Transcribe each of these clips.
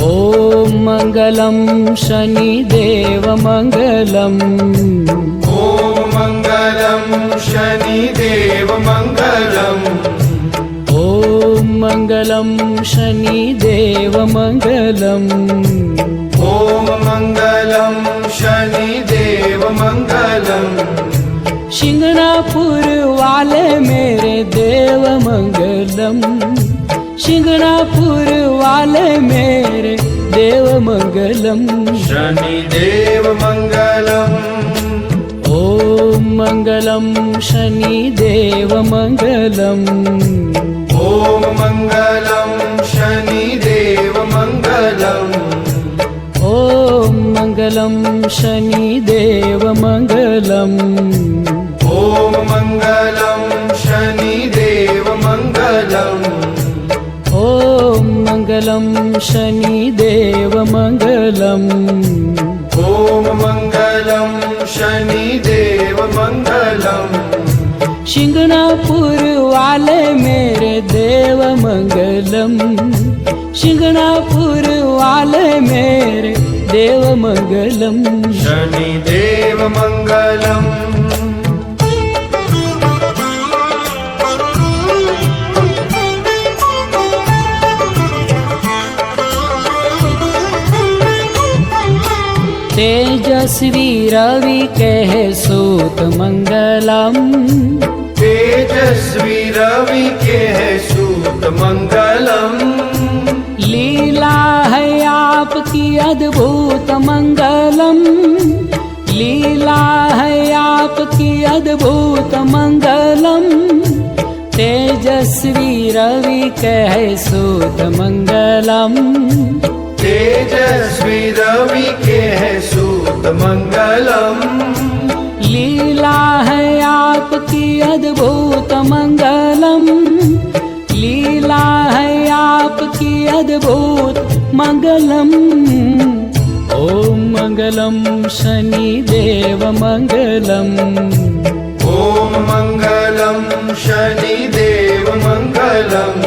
ॐ मङ्गलं शनिदेव मङ्गलम् ॐ मङ्गलं शनिदेव मङ्गलम् ॐ मङ्गलं शनिदेव मङ्गलम् ॐ मङ्गलं शनिदेव मङ्गलम् शिंगणापुर वाले मेरे देव मंगलम शिंगणापुर वाले मेरे देव मंगलम शनिदेव मङ्गलम् ॐ मङ्गलं शनिदेव मङ्गलम् ॐ मङ्गलं शनिदेव मङ्गलम् ॐ मङ्गलं शनिदेव मङ्गलम् ॐ मङ्गलं शनिदेव मङ्गलम् ॐ मङ्गलं शनिदेव मङ्गलम् ॐ मङ्गलं शनिदेव मङ्गलम् शिंगणापुर वाले मेरे देव मंगलम शिंगणापुर वाले मेरे देव मंगलम शनिदेव मङ्गलम् तेजस्वी रवि कह सूत मंगलम तेजस्वी रवि के है सूत मङ्गलम् लीला है आपकी अद्भुत मंगलम लीला है आपकी अद्भुत मंगलम तेजस्वी रवि कह सूत मंगलम तेजस्वी रवि के है सूत मङ्गलम् लीला है आपकी अद्भुत मंगलम लीला है आपकी अद्भुत मंगलम ओम मंगलम शनिदेव मंगलम ॐ मङ्गलं शनिदेव मङ्गलम्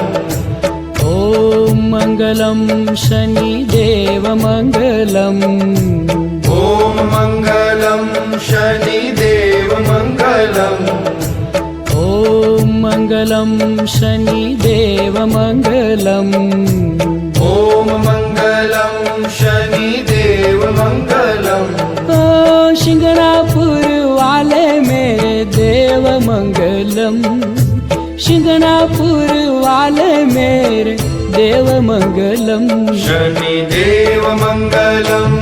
ओम मंगलम शनिदेव मंगलम ॐ मङ्गलं शनिदेव मङ्गलम् ओम मंगलम शनिदेव मंगलम ॐ मङ्गलं शनिदेव मङ्गलम् ओ शिंगणापुर वाले मेरे देव मंगलम शिंगणापुर वाले मेरे देव मंगलम शनिदेव मङ्गलम्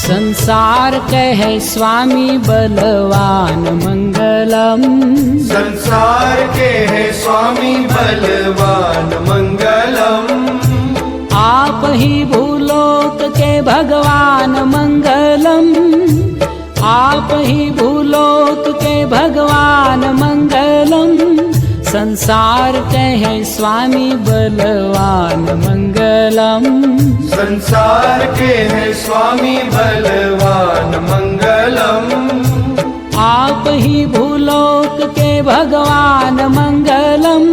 संसार कहे स्वामी बलवान मंगलम संसार के है स्वामी बलवान मङ्गलम् आप ही भूलोक के भगवान मंगलम आप ही भूलोक के भगवान मंगलम संसार कहे स्वामी बलवान मंगलम संसार के है स्वामी बलवान मङ्गलम् आप ही भूलोक के भगवान मंगलम